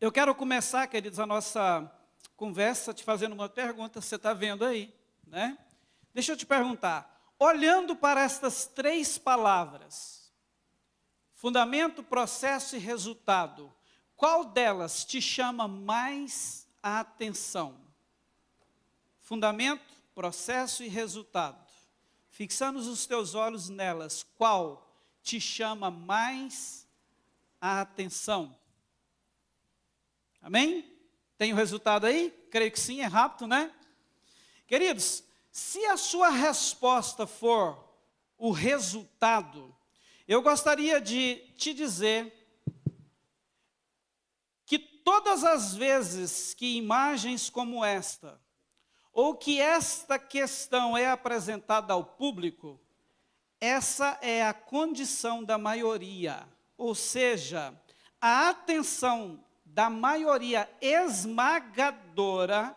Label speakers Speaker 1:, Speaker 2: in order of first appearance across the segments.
Speaker 1: Eu quero começar, queridos, a nossa conversa te fazendo uma pergunta, você está vendo aí, né? Deixa eu te perguntar, olhando para estas três palavras, fundamento, processo e resultado, qual delas te chama mais a atenção? Fundamento, processo e resultado. Fixando os teus olhos nelas, qual te chama mais a atenção? Amém? Tem o resultado aí? Creio que sim, é rápido, né? Queridos, se a sua resposta for o resultado, eu gostaria de te dizer que todas as vezes que imagens como esta, ou que esta questão é apresentada ao público, essa é a condição da maioria, ou seja, a atenção da maioria esmagadora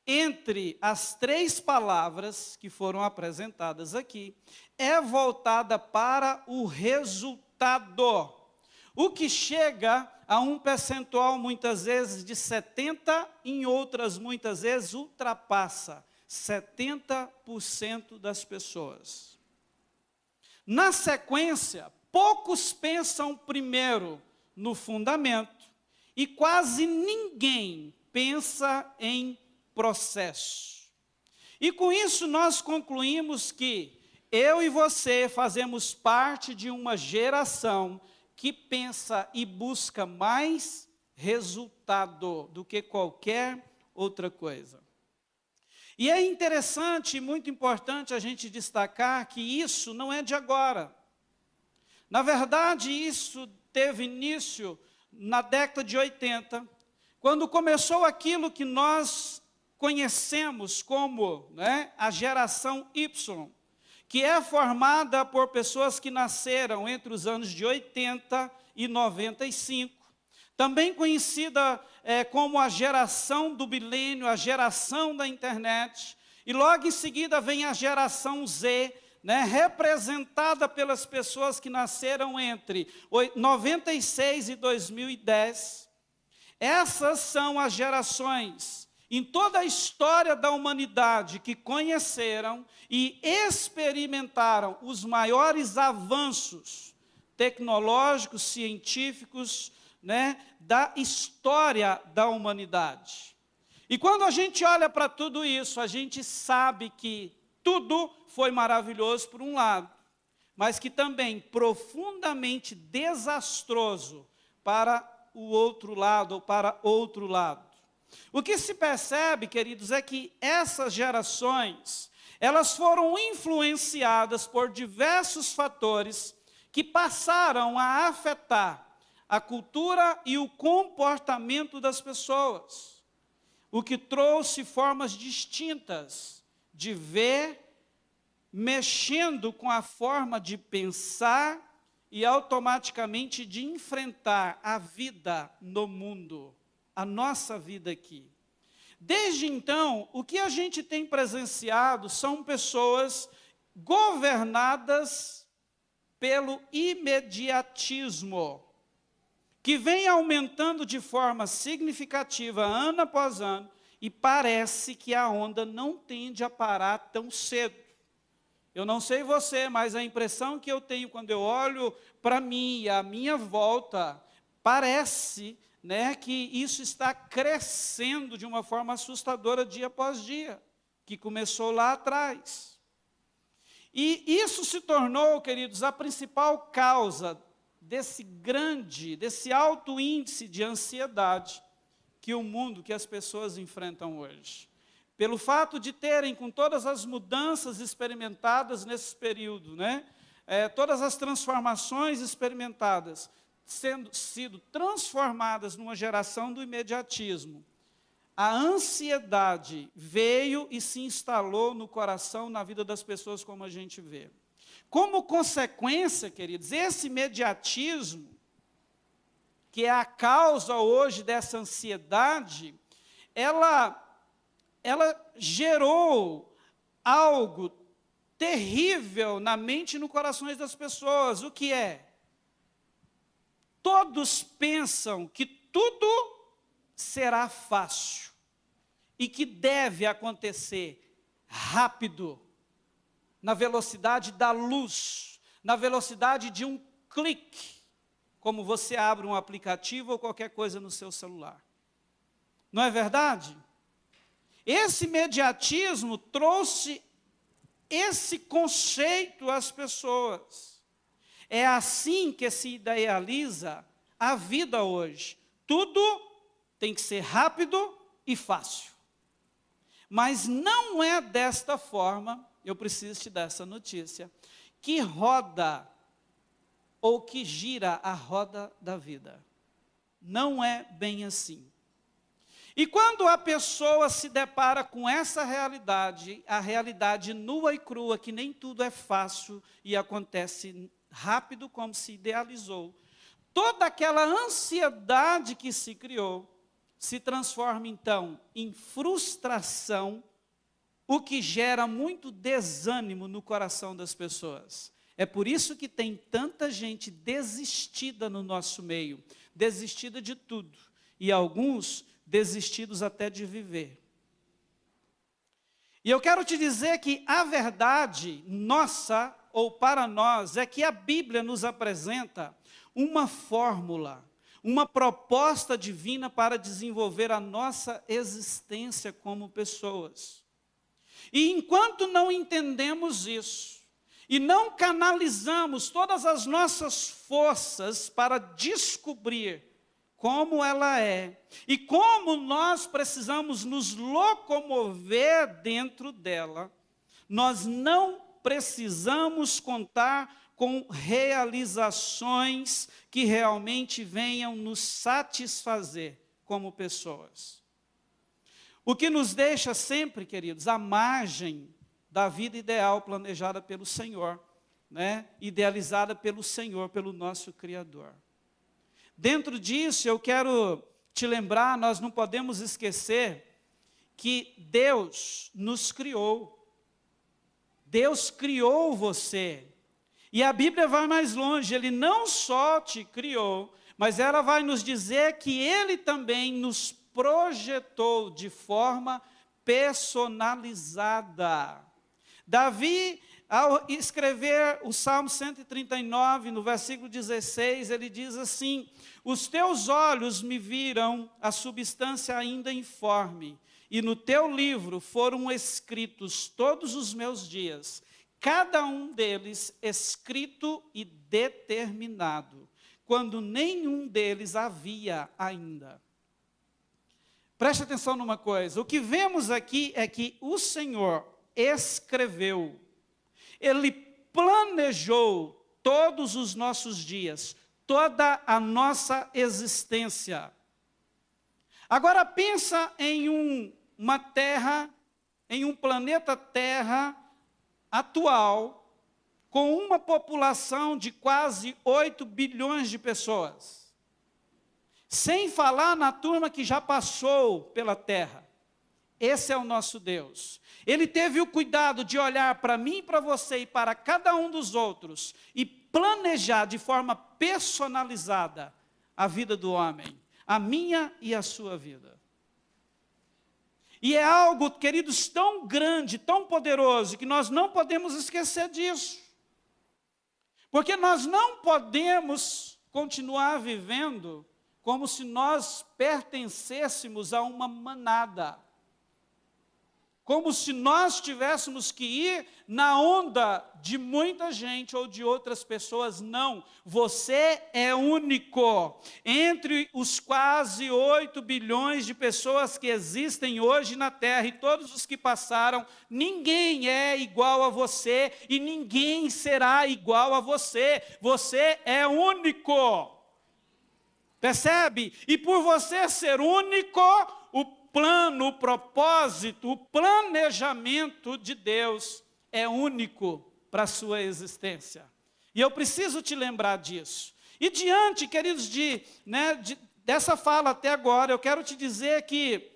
Speaker 1: entre as três palavras que foram apresentadas aqui, é voltada para o resultado, o que chega a um percentual muitas vezes de 70%, em outras muitas vezes ultrapassa 70% das pessoas. Na sequência, poucos pensam primeiro no fundamento e quase ninguém pensa em processo. E com isso nós concluímos que eu e você fazemos parte de uma geração que pensa e busca mais resultado do que qualquer outra coisa. E é interessante e muito importante a gente destacar que isso não é de agora. Na verdade, isso teve início na década de 80, quando começou aquilo que nós conhecemos como, a geração Y, que é formada por pessoas que nasceram entre os anos de 80 e 95, também conhecida como a geração do milênio, a geração da internet, e logo em seguida vem a geração Z, representada pelas pessoas que nasceram entre 96 e 2010. Essas são as gerações em toda a história da humanidade que conheceram e experimentaram os maiores avanços tecnológicos, científicos, da história da humanidade. E quando a gente olha para tudo isso, a gente sabe que tudo foi maravilhoso por um lado, mas que também profundamente desastroso para o outro lado, ou para outro lado. O que se percebe, queridos, é que essas gerações, elas foram influenciadas por diversos fatores que passaram a afetar a cultura e o comportamento das pessoas, o que trouxe formas distintas de ver, mexendo com a forma de pensar e automaticamente de enfrentar a vida no mundo, a nossa vida aqui. Desde então, o que a gente tem presenciado são pessoas governadas pelo imediatismo, que vem aumentando de forma significativa ano após ano, e parece que a onda não tende a parar tão cedo. Eu não sei você, mas a impressão que eu tenho quando eu olho para mim e à minha volta, parece, que isso está crescendo de uma forma assustadora dia após dia, que começou lá atrás. E isso se tornou, queridos, a principal causa desse alto índice de ansiedade que o mundo, que as pessoas enfrentam hoje. Pelo fato de terem, com todas as mudanças experimentadas nesse período, todas as transformações experimentadas, sido transformadas numa geração do imediatismo, a ansiedade veio e se instalou no coração, na vida das pessoas, como a gente vê. Como consequência, queridos, esse imediatismo, que é a causa hoje dessa ansiedade, ela gerou algo terrível na mente e no coração das pessoas. O que é? Todos pensam que tudo será fácil e que deve acontecer rápido, na velocidade da luz, na velocidade de um clique, como você abre um aplicativo ou qualquer coisa no seu celular. Não é verdade? Esse imediatismo trouxe esse conceito às pessoas. É assim que se idealiza a vida hoje. Tudo tem que ser rápido e fácil. Mas não é desta forma, eu preciso te dar essa notícia, que roda ou que gira a roda da vida. Não é bem assim. E quando a pessoa se depara com essa realidade, a realidade nua e crua, que nem tudo é fácil e acontece rápido como se idealizou, toda aquela ansiedade que se criou, se transforma então em frustração, o que gera muito desânimo no coração das pessoas. É por isso que tem tanta gente desistida no nosso meio, desistida de tudo, e alguns desistidos até de viver. E eu quero te dizer que a verdade nossa, ou para nós, é que a Bíblia nos apresenta uma fórmula, uma proposta divina para desenvolver a nossa existência como pessoas. E enquanto não entendemos isso, e não canalizamos todas as nossas forças para descobrir como ela é, e como nós precisamos nos locomover dentro dela, nós não precisamos contar com realizações que realmente venham nos satisfazer como pessoas. O que nos deixa sempre, queridos, à margem da vida ideal planejada pelo Senhor, né? Idealizada pelo Senhor, pelo nosso Criador. Dentro disso, eu quero te lembrar, nós não podemos esquecer que Deus nos criou. Deus criou você. E a Bíblia vai mais longe, Ele não só te criou, mas ela vai nos dizer que Ele também nos projetou de forma personalizada. Davi, ao escrever o Salmo 139, no versículo 16, ele diz assim: os teus olhos me viram a substância ainda informe, e no teu livro foram escritos todos os meus dias, cada um deles escrito e determinado, quando nenhum deles havia ainda. Preste atenção numa coisa, o que vemos aqui é que o Senhor escreveu, Ele planejou todos os nossos dias, toda a nossa existência. Agora pensa em uma terra, em um planeta Terra atual, com uma população de quase 8 bilhões de pessoas. Sem falar na turma que já passou pela Terra. Esse é o nosso Deus. Ele teve o cuidado de olhar para mim, para você e para cada um dos outros e planejar de forma personalizada a vida do homem, a minha e a sua vida. E é algo, queridos, tão grande, tão poderoso, que nós não podemos esquecer disso. Porque nós não podemos continuar vivendo como se nós pertencêssemos a uma manada. Como se nós tivéssemos que ir na onda de muita gente ou de outras pessoas. Não, você é único. Entre os quase 8 bilhões de pessoas que existem hoje na Terra e todos os que passaram, ninguém é igual a você e ninguém será igual a você. Você é único. Percebe? E por você ser único, o plano, o propósito, o planejamento de Deus é único para a sua existência. E eu preciso te lembrar disso. E diante, queridos, dessa fala até agora, eu quero te dizer que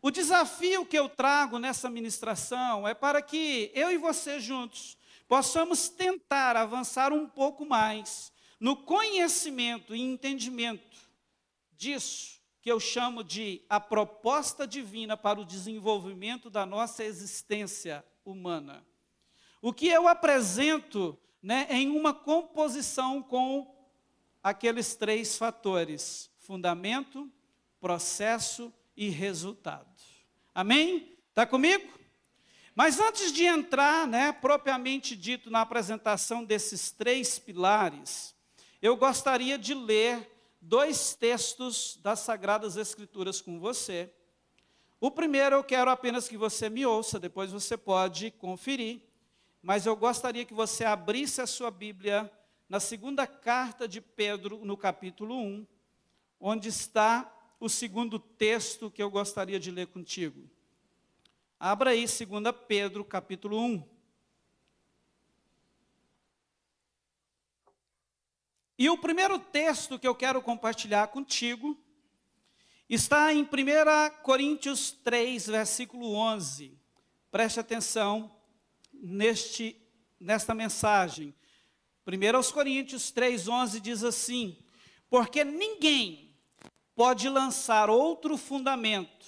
Speaker 1: o desafio que eu trago nessa ministração é para que eu e você juntos possamos tentar avançar um pouco mais no conhecimento e entendimento disso que eu chamo de a proposta divina para o desenvolvimento da nossa existência humana. O que eu apresento, né, em uma composição com aqueles 3 fatores: fundamento, processo e resultado. Amém? Está comigo? Mas antes de entrar, né, propriamente dito, na apresentação desses 3 pilares, eu gostaria de ler 2 textos das Sagradas Escrituras com você. O primeiro eu quero apenas que você me ouça, depois você pode conferir, mas eu gostaria que você abrisse a sua Bíblia na 2ª carta de Pedro, no capítulo 1, onde está o 2º texto que eu gostaria de ler contigo. Abra aí 2 Pedro, capítulo 1. E o primeiro texto que eu quero compartilhar contigo está em 1 Coríntios 3, versículo 11. Preste atenção nesta mensagem. 1 Coríntios 3, 11 diz assim: porque ninguém pode lançar outro fundamento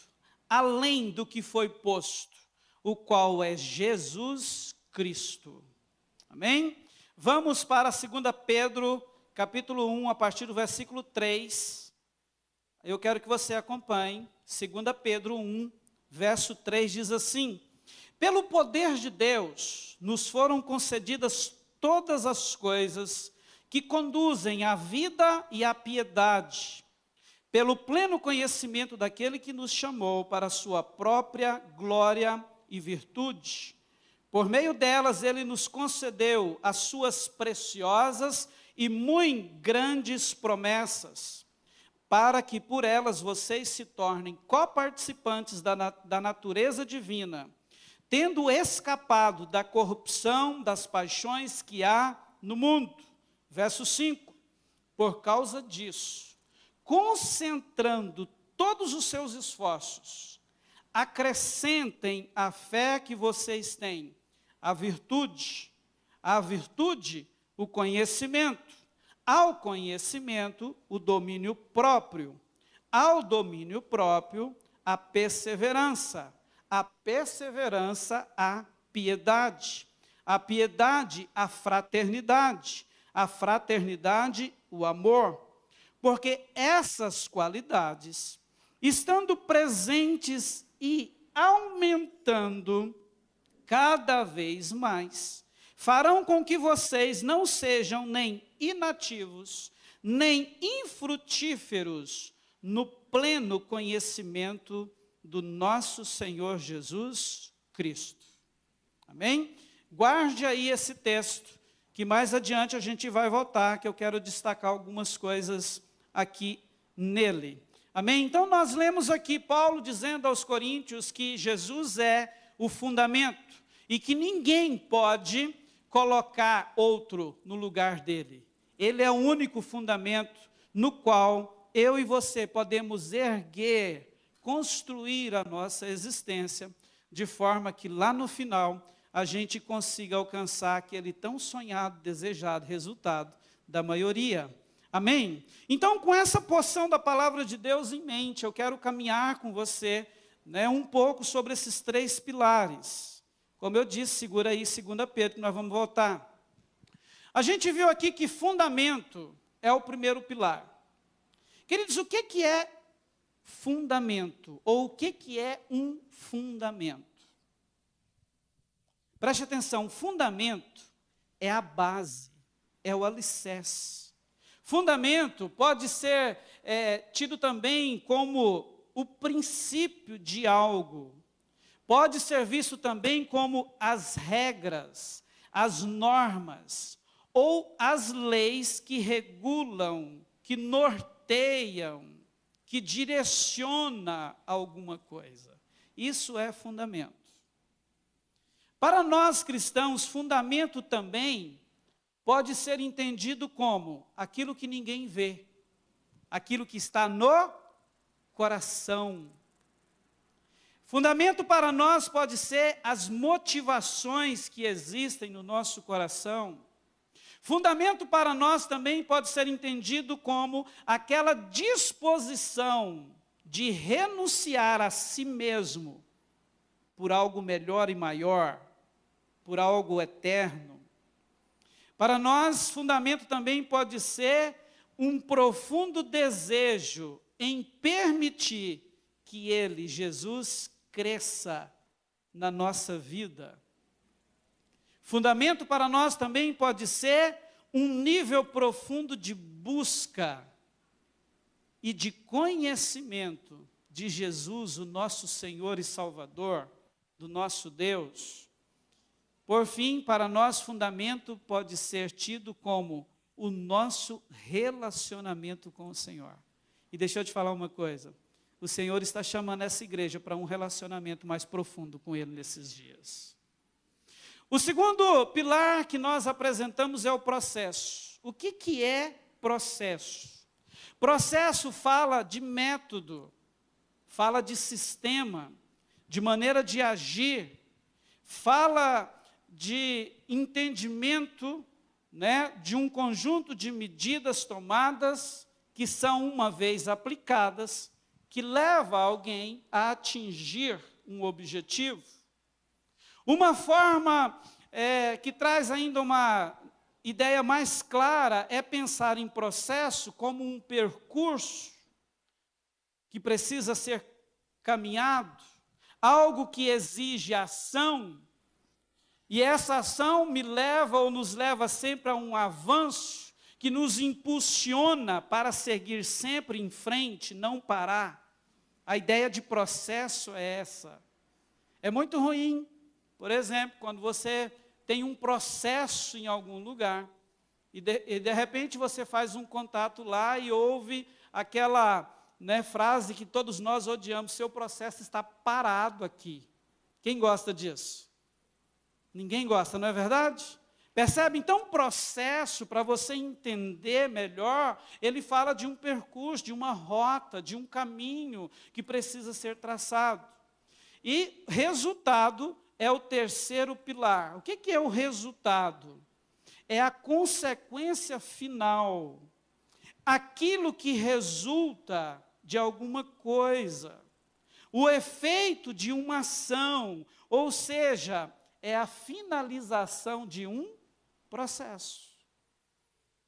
Speaker 1: além do que foi posto, o qual é Jesus Cristo. Amém? Vamos para 2 Pedro, capítulo 1, a partir do versículo 3. Eu quero que você acompanhe. 2 Pedro 1, verso 3 diz assim: pelo poder de Deus, nos foram concedidas todas as coisas que conduzem à vida e à piedade, pelo pleno conhecimento daquele que nos chamou para a sua própria glória e virtude. Por meio delas, ele nos concedeu as suas preciosas e muito grandes promessas, para que por elas vocês se tornem coparticipantes da natureza divina, tendo escapado da corrupção das paixões que há no mundo. Verso 5, por causa disso, concentrando todos os seus esforços, acrescentem à fé que vocês têm a virtude, o conhecimento, ao conhecimento, o domínio próprio, ao domínio próprio, a perseverança, a piedade, a fraternidade, o amor. Porque essas qualidades, estando presentes e aumentando cada vez mais, farão com que vocês não sejam nem inativos, nem infrutíferos no pleno conhecimento do nosso Senhor Jesus Cristo. Amém? Guarde aí esse texto, que mais adiante a gente vai voltar, que eu quero destacar algumas coisas aqui nele. Amém? Então nós lemos aqui Paulo dizendo aos coríntios que Jesus é o fundamento e que ninguém pode colocar outro no lugar dele. Ele é o único fundamento no qual eu e você podemos erguer, construir a nossa existência, de forma que lá no final a gente consiga alcançar aquele tão sonhado, desejado resultado da maioria. Amém? Então, com essa porção da palavra de Deus em mente, eu quero caminhar com você, né, um pouco sobre esses 3 pilares. Como eu disse, segura aí 2 Pedro, que nós vamos voltar. A gente viu aqui que fundamento é o primeiro pilar. Queridos, o que é fundamento? Ou o que é um fundamento? Preste atenção, fundamento é a base, é o alicerce. Fundamento pode ser tido também como o princípio de algo. Pode ser visto também como as regras, as normas, ou as leis que regulam, que norteiam, que direciona alguma coisa. Isso é fundamento. Para nós cristãos, fundamento também pode ser entendido como aquilo que ninguém vê, aquilo que está no coração. Fundamento para nós pode ser as motivações que existem no nosso coração. Fundamento para nós também pode ser entendido como aquela disposição de renunciar a si mesmo por algo melhor e maior, por algo eterno. Para nós, fundamento também pode ser um profundo desejo em permitir que Ele, Jesus, cresça na nossa vida. Fundamento para nós também pode ser um nível profundo de busca e de conhecimento de Jesus, o nosso Senhor e Salvador, do nosso Deus. Por fim, para nós, fundamento pode ser tido como o nosso relacionamento com o Senhor. E deixa eu te falar uma coisa, o Senhor está chamando essa igreja para um relacionamento mais profundo com Ele nesses dias. O segundo pilar que nós apresentamos é o processo. O que é processo? Processo fala de método, fala de sistema, de maneira de agir, fala de entendimento, de um conjunto de medidas tomadas que são, uma vez aplicadas, que leva alguém a atingir um objetivo. Uma forma que traz ainda uma ideia mais clara é pensar em processo como um percurso que precisa ser caminhado, algo que exige ação, e essa ação me leva ou nos leva sempre a um avanço que nos impulsiona para seguir sempre em frente, não parar. A ideia de processo é essa. É muito ruim, por exemplo, quando você tem um processo em algum lugar, e de repente você faz um contato lá e ouve aquela frase que todos nós odiamos: seu processo está parado aqui. Quem gosta disso? Ninguém gosta, não é verdade? Percebe? Então, o processo, para você entender melhor, ele fala de um percurso, de uma rota, de um caminho que precisa ser traçado. E resultado é o terceiro pilar. O que é o resultado? É a consequência final, aquilo que resulta de alguma coisa, o efeito de uma ação, ou seja, é a finalização de um processo.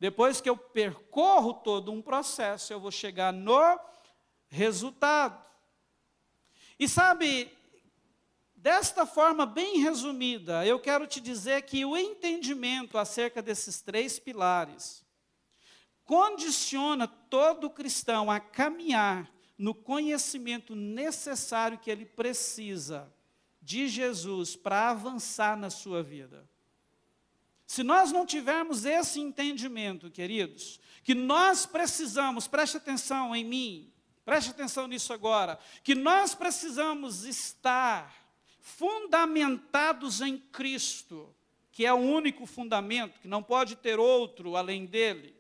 Speaker 1: Depois que eu percorro todo um processo, eu vou chegar no resultado. E sabe, desta forma bem resumida, eu quero te dizer que o entendimento acerca desses três pilares condiciona todo cristão a caminhar no conhecimento necessário que ele precisa de Jesus para avançar na sua vida. Se nós não tivermos esse entendimento, queridos, que nós precisamos, preste atenção em mim, preste atenção nisso agora, que nós precisamos estar fundamentados em Cristo, que é o único fundamento, que não pode ter outro além dele,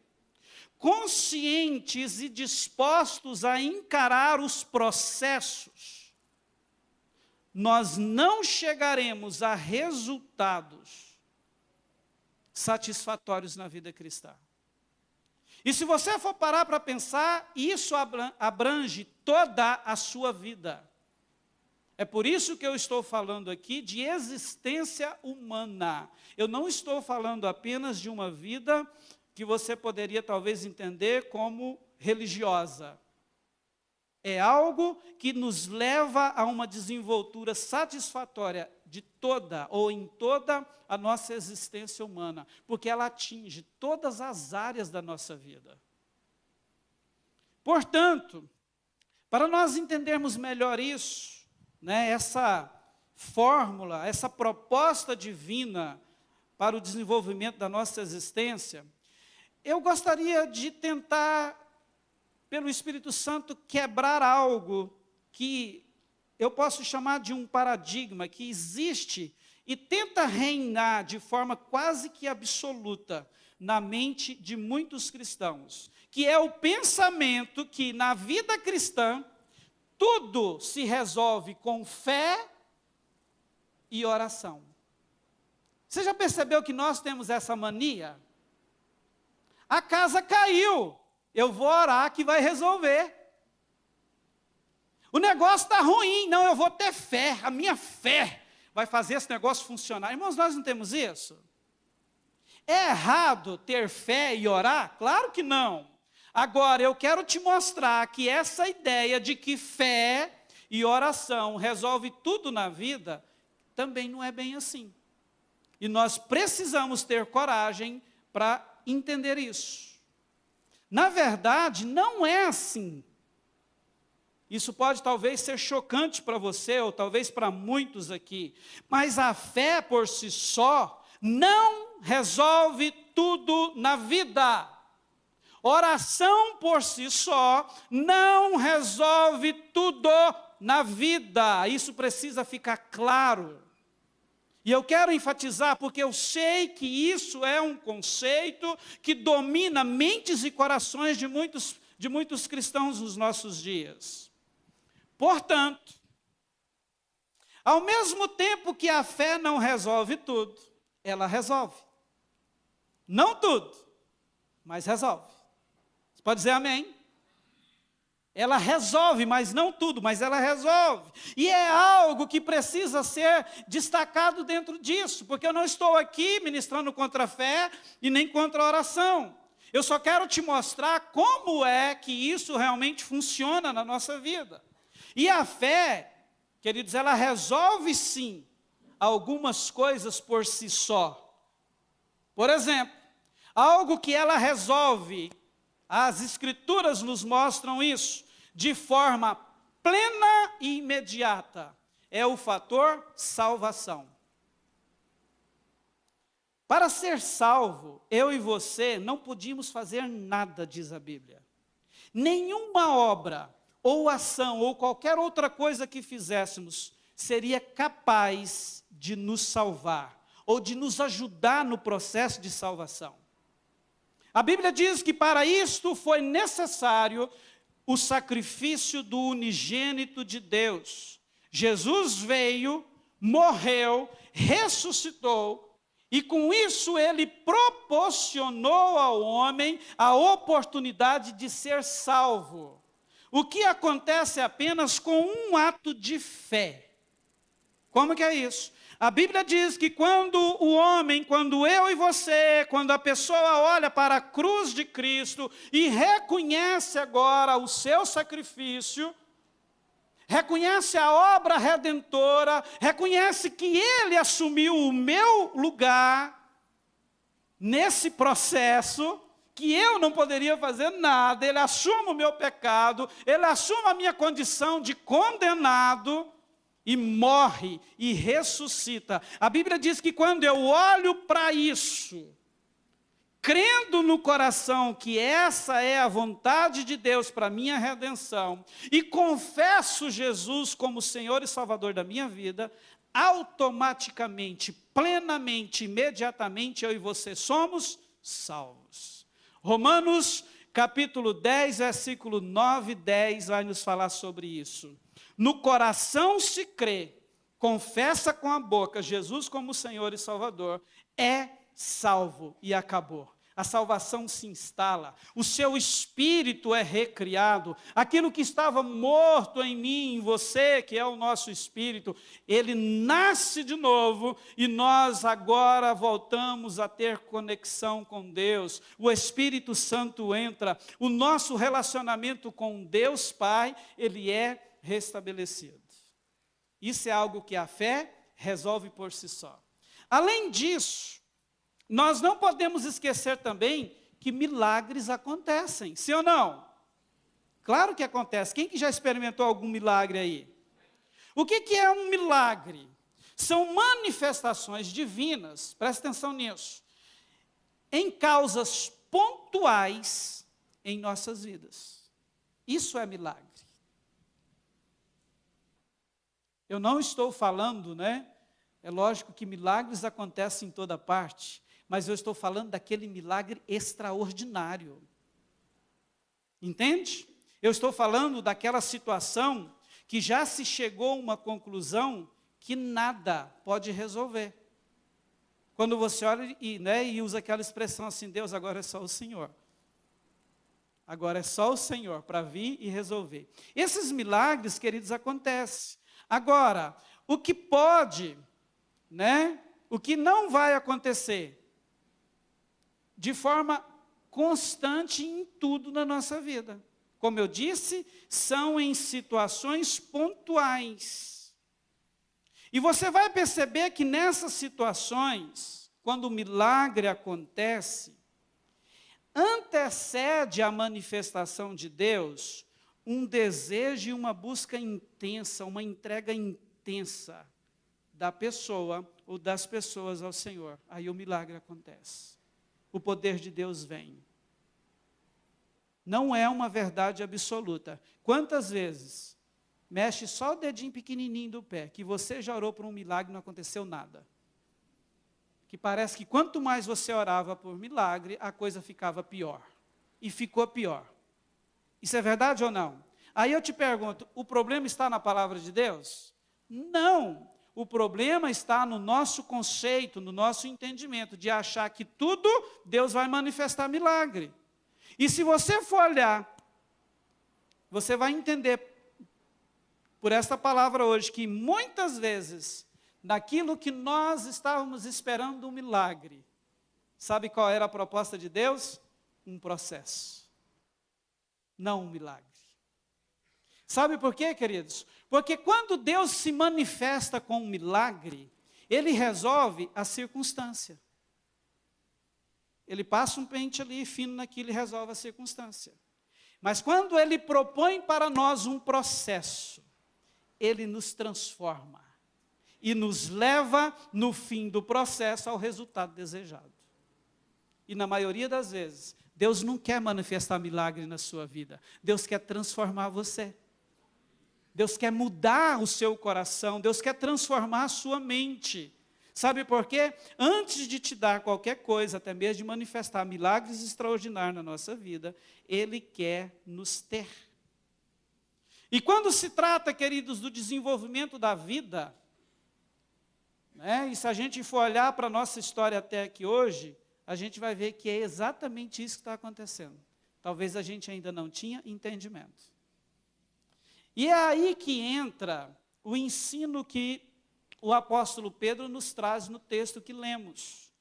Speaker 1: conscientes e dispostos a encarar os processos, nós não chegaremos a resultados satisfatórios na vida cristã. E se você for parar para pensar, isso abrange toda a sua vida. É por isso que eu estou falando aqui de existência humana. Eu não estou falando apenas de uma vida que você poderia talvez entender como religiosa. É algo que nos leva a uma desenvoltura satisfatória de toda ou em toda a nossa existência humana, porque ela atinge todas as áreas da nossa vida. Portanto, para nós entendermos melhor isso, essa fórmula, essa proposta divina para o desenvolvimento da nossa existência, eu gostaria de tentar, pelo Espírito Santo, quebrar algo que eu posso chamar de um paradigma que existe e tenta reinar de forma quase que absoluta na mente de muitos cristãos, que é o pensamento que na vida cristã tudo se resolve com fé e oração. Você já percebeu que nós temos essa mania? A casa caiu, eu vou orar que vai resolver. O negócio está ruim, não, eu vou ter fé, a minha fé vai fazer esse negócio funcionar. Irmãos, nós não temos isso? É errado ter fé e orar? Claro que não. Agora, eu quero te mostrar que essa ideia de que fé e oração resolve tudo na vida, também não é bem assim. E nós precisamos ter coragem para entender isso. Na verdade, não é assim. Isso pode talvez ser chocante para você, ou talvez para muitos aqui, mas a fé por si só não resolve tudo na vida. Oração por si só não resolve tudo na vida. Isso precisa ficar claro. E eu quero enfatizar, porque eu sei que isso é um conceito que domina mentes e corações de muitos cristãos nos nossos dias. Portanto, ao mesmo tempo que a fé não resolve tudo, ela resolve. Não tudo, mas resolve. Você pode dizer amém? Ela resolve, mas não tudo, mas ela resolve. E é algo que precisa ser destacado dentro disso, porque eu não estou aqui ministrando contra a fé e nem contra a oração. Eu só quero te mostrar como é que isso realmente funciona na nossa vida. E a fé, queridos, ela resolve sim algumas coisas por si só. Por exemplo, algo que ela resolve, as Escrituras nos mostram isso, de forma plena e imediata, é o fator salvação. Para ser salvo, eu e você não podíamos fazer nada, diz a Bíblia. Nenhuma obra, ou ação, ou qualquer outra coisa que fizéssemos, seria capaz de nos salvar, ou de nos ajudar no processo de salvação. A Bíblia diz que para isto foi necessário o sacrifício do unigênito de Deus. Jesus veio, morreu, ressuscitou, e com isso ele proporcionou ao homem a oportunidade de ser salvo. O que acontece apenas com um ato de fé. Como que é isso? A Bíblia diz que quando o homem, quando eu e você, quando a pessoa olha para a cruz de Cristo e reconhece agora o seu sacrifício, reconhece a obra redentora, reconhece que Ele assumiu o meu lugar nesse processo, que eu não poderia fazer nada, Ele assume o meu pecado, Ele assume a minha condição de condenado, e morre e ressuscita. A Bíblia diz que quando eu olho para isso, crendo no coração que essa é a vontade de Deus para a minha redenção, e confesso Jesus como Senhor e Salvador da minha vida, automaticamente, plenamente, imediatamente, eu e você somos salvos. Romanos capítulo 10, versículo 9 e 10 vai nos falar sobre isso. No coração se crê, confessa com a boca Jesus como Senhor e Salvador, é salvo e acabou. A salvação se instala, o seu espírito é recriado, aquilo que estava morto em mim, em você, que é o nosso espírito, ele nasce de novo e nós agora voltamos a ter conexão com Deus. O Espírito Santo entra, o nosso relacionamento com Deus Pai, ele é restabelecido. Isso é algo que a fé resolve por si só. Além disso, nós não podemos esquecer também que milagres acontecem, sim ou não? Claro que acontece. Quem que já experimentou algum milagre aí? O que é um milagre? São manifestações divinas, presta atenção nisso, em causas pontuais em nossas vidas. Isso é milagre. Eu não estou falando, é lógico que milagres acontecem em toda parte, mas eu estou falando daquele milagre extraordinário. Entende? Eu estou falando daquela situação que já se chegou a uma conclusão que nada pode resolver. Quando você olha e usa aquela expressão assim, Deus, agora é só o Senhor. Agora é só o Senhor para vir e resolver. Esses milagres, queridos, acontecem. Agora, o que pode, né? O que não vai acontecer de forma constante em tudo na nossa vida. Como eu disse, são em situações pontuais. E você vai perceber que nessas situações, quando o milagre acontece, antecede a manifestação de Deus um desejo e uma busca intensa, uma entrega intensa da pessoa ou das pessoas ao Senhor. Aí o milagre acontece. O poder de Deus vem. Não é uma verdade absoluta. Quantas vezes mexe só o dedinho pequenininho do pé, que você já orou por um milagre e não aconteceu nada? Que parece que quanto mais você orava por milagre, a coisa ficava pior. E ficou pior. Isso é verdade ou não? Aí eu te pergunto, o problema está na palavra de Deus? Não. O problema está no nosso conceito, no nosso entendimento, de achar que tudo Deus vai manifestar milagre. E se você for olhar, você vai entender, por esta palavra hoje, que muitas vezes, naquilo que nós estávamos esperando um milagre, sabe qual era a proposta de Deus? Um processo, não um milagre. Sabe por quê, queridos? Porque quando Deus se manifesta com um milagre, Ele resolve a circunstância. Ele passa um pente ali fino naquilo e resolve a circunstância. Mas quando Ele propõe para nós um processo, Ele nos transforma e nos leva, no fim do processo, ao resultado desejado. E na maioria das vezes, Deus não quer manifestar milagre na sua vida. Deus quer transformar você. Deus quer mudar o seu coração. Deus quer transformar a sua mente. Sabe por quê? Antes de te dar qualquer coisa, até mesmo de manifestar milagres extraordinários na nossa vida, Ele quer nos ter. E quando se trata, queridos, do desenvolvimento da vida, né, e se a gente for olhar para a nossa história até aqui hoje, a gente vai ver que é exatamente isso que está acontecendo. Talvez a gente ainda não tinha entendimento. E é aí que entra o ensino que o apóstolo Pedro nos traz no texto que lemos.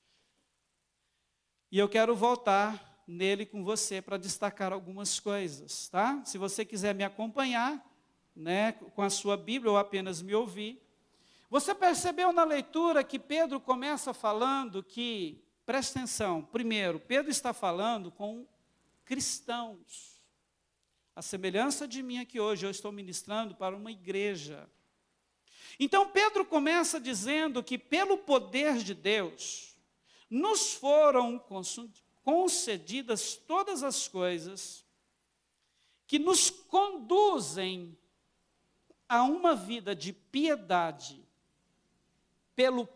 Speaker 1: E eu quero voltar nele com você para destacar algumas coisas, tá? Se você quiser me acompanhar, né, com a sua Bíblia ou apenas me ouvir, você percebeu na leitura que Pedro começa falando que, presta atenção, primeiro, Pedro está falando com cristãos. A semelhança de mim aqui hoje, eu estou ministrando para uma igreja. Então Pedro começa dizendo que pelo poder de Deus, nos foram concedidas todas as coisas que nos conduzem a uma vida de piedade, pelo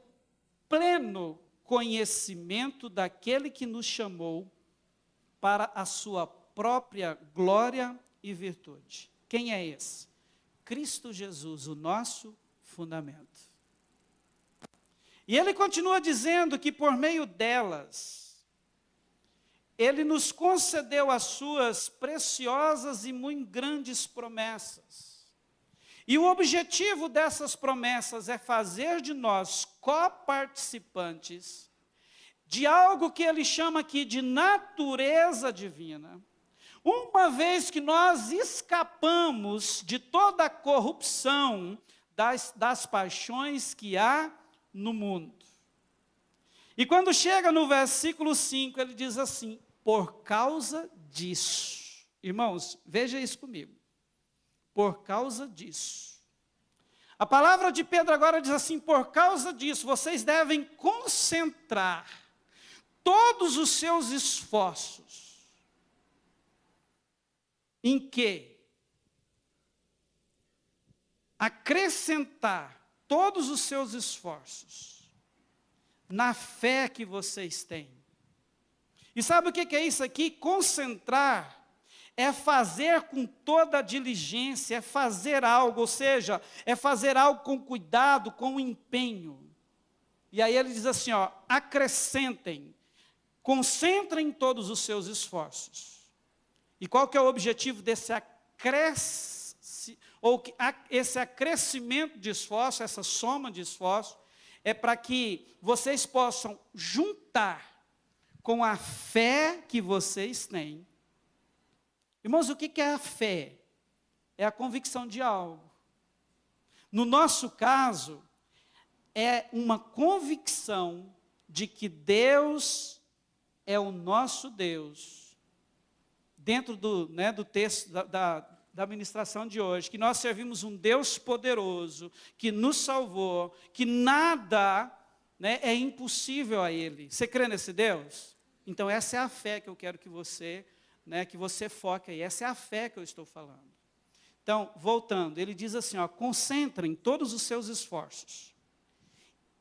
Speaker 1: pleno conhecimento daquele que nos chamou para a sua própria glória e virtude. Quem é esse? Cristo Jesus, o nosso fundamento. E ele continua dizendo que por meio delas, Ele nos concedeu as suas preciosas e muito grandes promessas. E o objetivo dessas promessas é fazer de nós coparticipantes de algo que ele chama aqui de natureza divina, uma vez que nós escapamos de toda a corrupção das paixões que há no mundo. E quando chega no versículo 5, ele diz assim, por causa disso. Irmãos, veja isso comigo. Por causa disso. A palavra de Pedro agora diz assim, por causa disso, vocês devem concentrar todos os seus esforços. Em quê? Acrescentar todos os seus esforços na fé que vocês têm. E sabe o que é isso aqui? Concentrar é fazer com toda a diligência, é fazer algo, ou seja, é fazer algo com cuidado, com empenho. E aí ele diz assim, ó, acrescentem, concentrem todos os seus esforços. E qual que é o objetivo desse esse acrescimento de esforço, essa soma de esforço? É para que vocês possam juntar com a fé que vocês têm. Irmãos, o que é a fé? É a convicção de algo. No nosso caso, é uma convicção de que Deus é o nosso Deus. Dentro do texto da ministração de hoje, que nós servimos um Deus poderoso, que nos salvou, que nada é impossível a Ele. Você crê nesse Deus? Então essa é a fé que eu quero que você foque aí. Essa é a fé que eu estou falando. Então, voltando, ele diz assim, concentrem todos os seus esforços.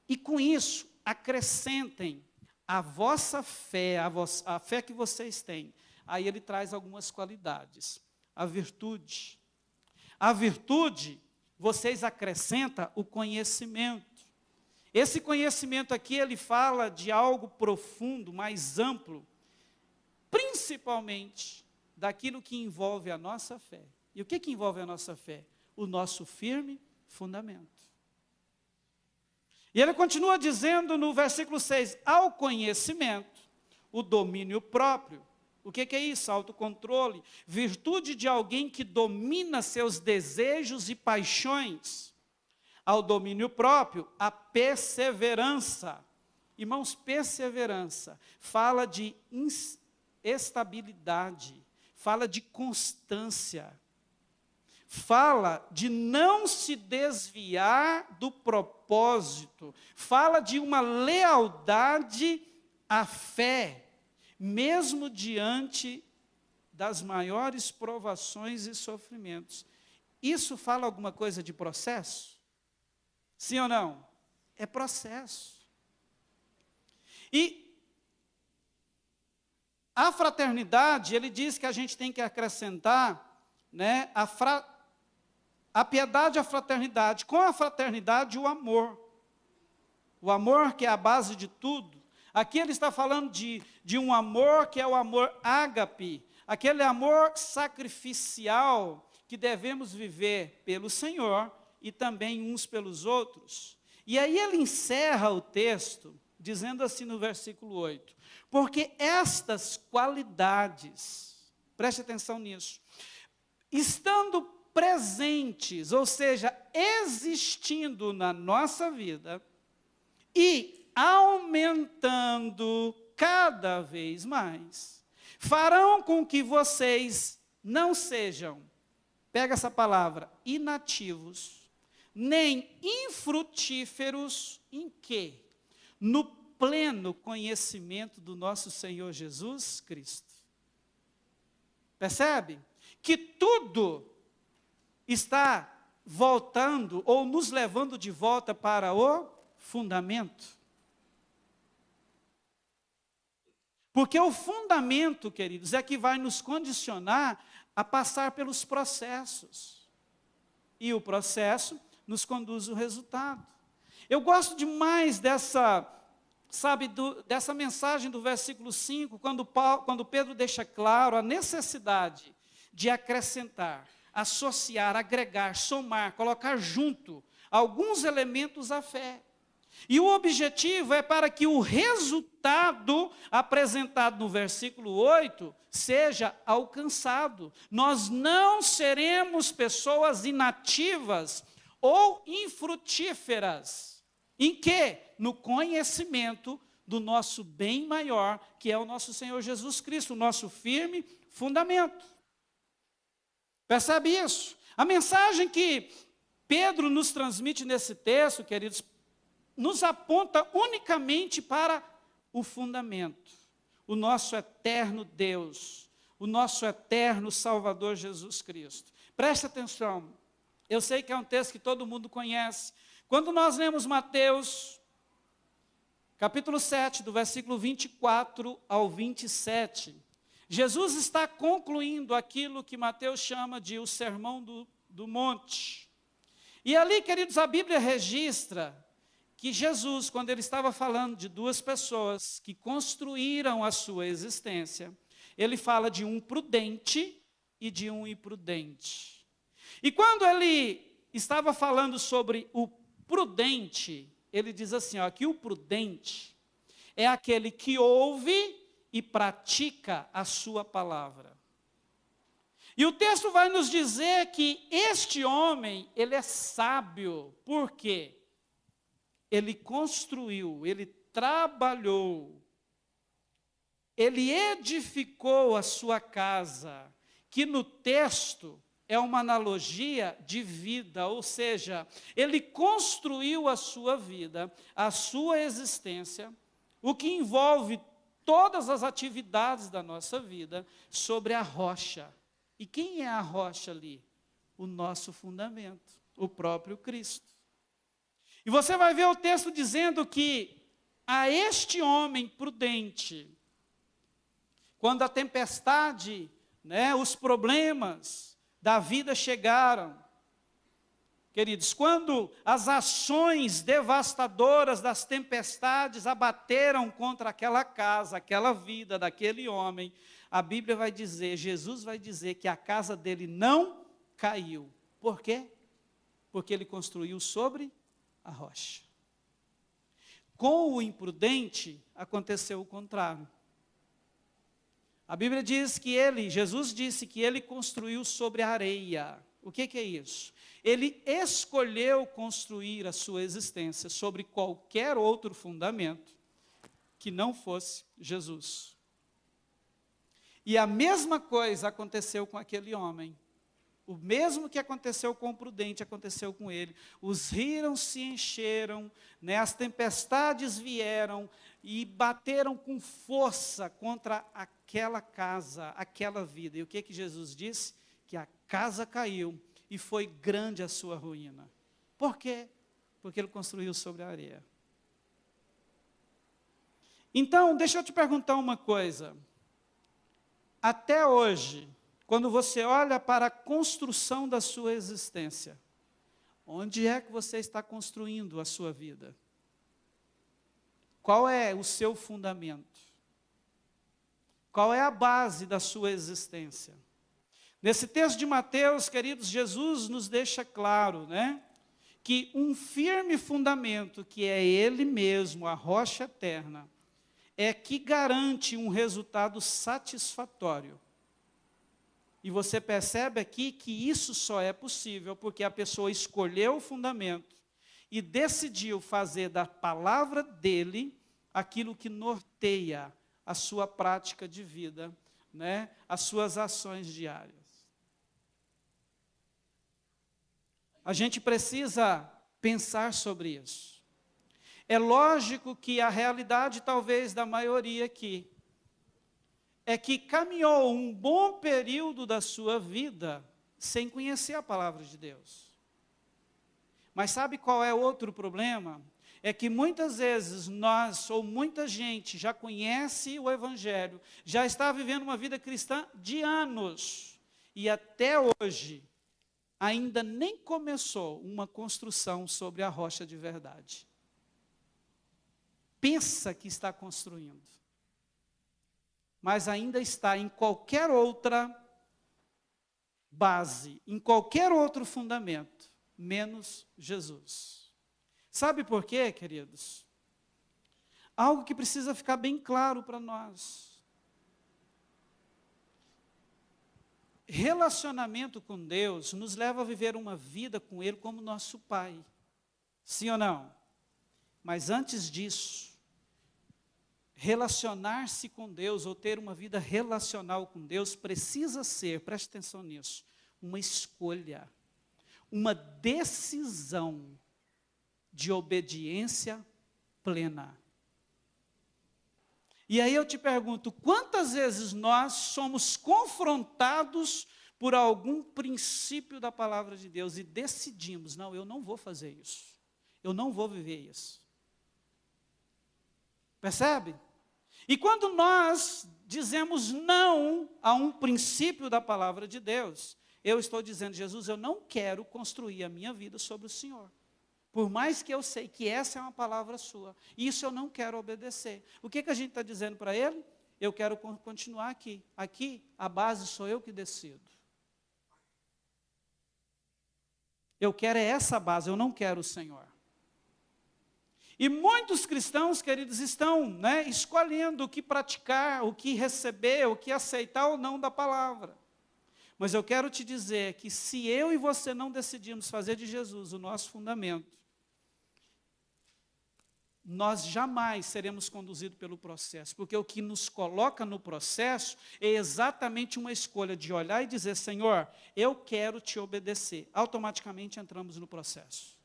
Speaker 1: E com isso, acrescentem a vossa fé, a fé que vocês têm. Aí ele traz algumas qualidades. A virtude. A virtude, vocês acrescentam o conhecimento. Esse conhecimento aqui, ele fala de algo profundo, mais amplo, principalmente daquilo que envolve a nossa fé. E o que envolve a nossa fé? O nosso firme fundamento. E ele continua dizendo no versículo 6, ao conhecimento, o domínio próprio. O que é isso? Autocontrole, virtude de alguém que domina seus desejos e paixões. Ao domínio próprio, a perseverança. Irmãos, perseverança fala de estabilidade, fala de constância, fala de não se desviar do propósito, fala de uma lealdade à fé, mesmo diante das maiores provações e sofrimentos. Isso fala alguma coisa de processo? Sim ou não? É processo. E a fraternidade, ele diz que a gente tem que acrescentar, a piedade e a fraternidade. Com a fraternidade, o amor. O amor que é a base de tudo. Aqui ele está falando de um amor que é o amor ágape, aquele amor sacrificial que devemos viver pelo Senhor e também uns pelos outros. E aí ele encerra o texto dizendo assim no versículo 8, porque estas qualidades, preste atenção nisso, estando presentes, ou seja, existindo na nossa vida e aumentando cada vez mais, farão com que vocês não sejam, pega essa palavra, inativos, nem infrutíferos em quê? No pleno conhecimento do nosso Senhor Jesus Cristo. Percebe? Que tudo está voltando ou nos levando de volta para o fundamento. Porque o fundamento, queridos, é que vai nos condicionar a passar pelos processos. E o processo nos conduz ao resultado. Eu gosto demais dessa mensagem do versículo 5, quando Pedro deixa claro a necessidade de acrescentar, associar, agregar, somar, colocar junto alguns elementos à fé. E o objetivo é para que o resultado apresentado no versículo 8 seja alcançado. Nós não seremos pessoas inativas ou infrutíferas. Em quê? No conhecimento do nosso bem maior, que é o nosso Senhor Jesus Cristo, o nosso firme fundamento. Percebe isso? A mensagem que Pedro nos transmite nesse texto, queridos, nos aponta unicamente para o fundamento, o nosso eterno Deus, o nosso eterno Salvador Jesus Cristo. Preste atenção, eu sei que é um texto que todo mundo conhece. Quando nós lemos Mateus, capítulo 7, do versículo 24 ao 27, Jesus está concluindo aquilo que Mateus chama de o Sermão do Monte. E ali, queridos, a Bíblia registra que Jesus, quando ele estava falando de duas pessoas que construíram a sua existência, ele fala de um prudente e de um imprudente. E quando ele estava falando sobre o prudente, ele diz assim, ó, que o prudente é aquele que ouve e pratica a sua palavra. E o texto vai nos dizer que este homem, ele é sábio. Por quê? Ele construiu, ele trabalhou, ele edificou a sua casa, que no texto é uma analogia de vida, ou seja, ele construiu a sua vida, a sua existência, o que envolve todas as atividades da nossa vida, sobre a rocha. E quem é a rocha ali? O nosso fundamento, o próprio Cristo. E você vai ver o texto dizendo que a este homem prudente, quando a tempestade, os problemas da vida chegaram, queridos, quando as ações devastadoras das tempestades abateram contra aquela casa, aquela vida daquele homem, a Bíblia vai dizer, Jesus vai dizer que a casa dele não caiu. Por quê? Porque ele construiu sobre a rocha. Com o imprudente, aconteceu o contrário. A Bíblia diz que Jesus disse que ele construiu sobre a areia. O que é isso? Ele escolheu construir a sua existência sobre qualquer outro fundamento que não fosse Jesus. E a mesma coisa aconteceu com aquele homem. O mesmo que aconteceu com o prudente, aconteceu com ele. Os rios se encheram, as tempestades vieram e bateram com força contra aquela casa, aquela vida. E o que Jesus disse? Que a casa caiu e foi grande a sua ruína. Por quê? Porque ele construiu sobre a areia. Então, deixa eu te perguntar uma coisa. Até hoje, quando você olha para a construção da sua existência, onde é que você está construindo a sua vida? Qual é o seu fundamento? Qual é a base da sua existência? Nesse texto de Mateus, queridos, Jesus nos deixa claro, que um firme fundamento, que é Ele mesmo, a rocha eterna, é que garante um resultado satisfatório. E você percebe aqui que isso só é possível porque a pessoa escolheu o fundamento e decidiu fazer da palavra dele aquilo que norteia a sua prática de vida, as suas ações diárias. A gente precisa pensar sobre isso. É lógico que a realidade, talvez, da maioria aqui, é que caminhou um bom período da sua vida sem conhecer a palavra de Deus. Mas sabe qual é outro problema? É que muitas vezes nós, ou muita gente, já conhece o Evangelho, já está vivendo uma vida cristã de anos, e até hoje, ainda nem começou uma construção sobre a rocha de verdade. Pensa que está construindo, mas ainda está em qualquer outra base, em qualquer outro fundamento, menos Jesus. Sabe por quê, queridos? Algo que precisa ficar bem claro para nós. Relacionamento com Deus nos leva a viver uma vida com Ele como nosso Pai. Sim ou não? Mas antes disso, relacionar-se com Deus ou ter uma vida relacional com Deus precisa ser, preste atenção nisso, uma escolha, uma decisão de obediência plena. E aí eu te pergunto, quantas vezes nós somos confrontados por algum princípio da palavra de Deus e decidimos, não, eu não vou fazer isso, eu não vou viver isso. Percebe? E quando nós dizemos não a um princípio da palavra de Deus, eu estou dizendo, Jesus, eu não quero construir a minha vida sobre o Senhor. Por mais que eu sei que essa é uma palavra sua, isso eu não quero obedecer. O que a gente está dizendo para ele? eu quero continuar aqui. Aqui, a base sou eu que decido. Eu quero é essa base, eu não quero o Senhor. E muitos cristãos, queridos, estão escolhendo o que praticar, o que receber, o que aceitar ou não da palavra. Mas eu quero te dizer que se eu e você não decidirmos fazer de Jesus o nosso fundamento, nós jamais seremos conduzidos pelo processo, porque o que nos coloca no processo é exatamente uma escolha de olhar e dizer, Senhor, eu quero te obedecer. Automaticamente entramos no processo.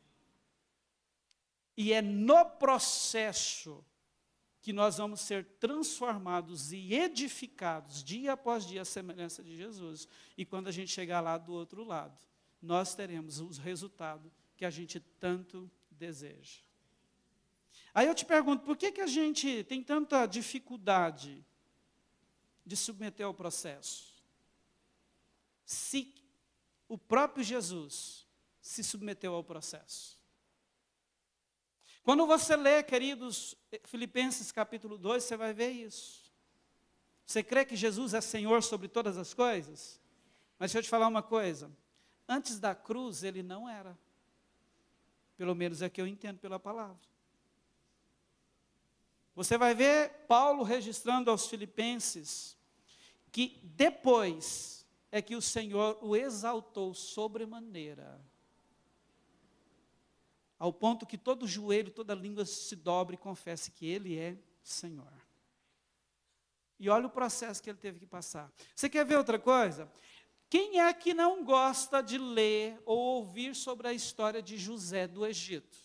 Speaker 1: E é no processo que nós vamos ser transformados e edificados dia após dia à semelhança de Jesus. E quando a gente chegar lá do outro lado, nós teremos o resultado que a gente tanto deseja. Aí eu te pergunto, por que a gente tem tanta dificuldade de submeter ao processo? Se o próprio Jesus se submeteu ao processo. Quando você lê, queridos, Filipenses capítulo 2, você vai ver isso. Você crê que Jesus é Senhor sobre todas as coisas? Mas deixa eu te falar uma coisa. Antes da cruz, ele não era. Pelo menos é que eu entendo pela palavra. Você vai ver Paulo registrando aos Filipenses que depois é que o Senhor o exaltou sobremaneira, ao ponto que todo joelho, toda língua se dobre e confesse que Ele é Senhor. E olha o processo que ele teve que passar. Você quer ver outra coisa? Quem é que não gosta de ler ou ouvir sobre a história de José do Egito?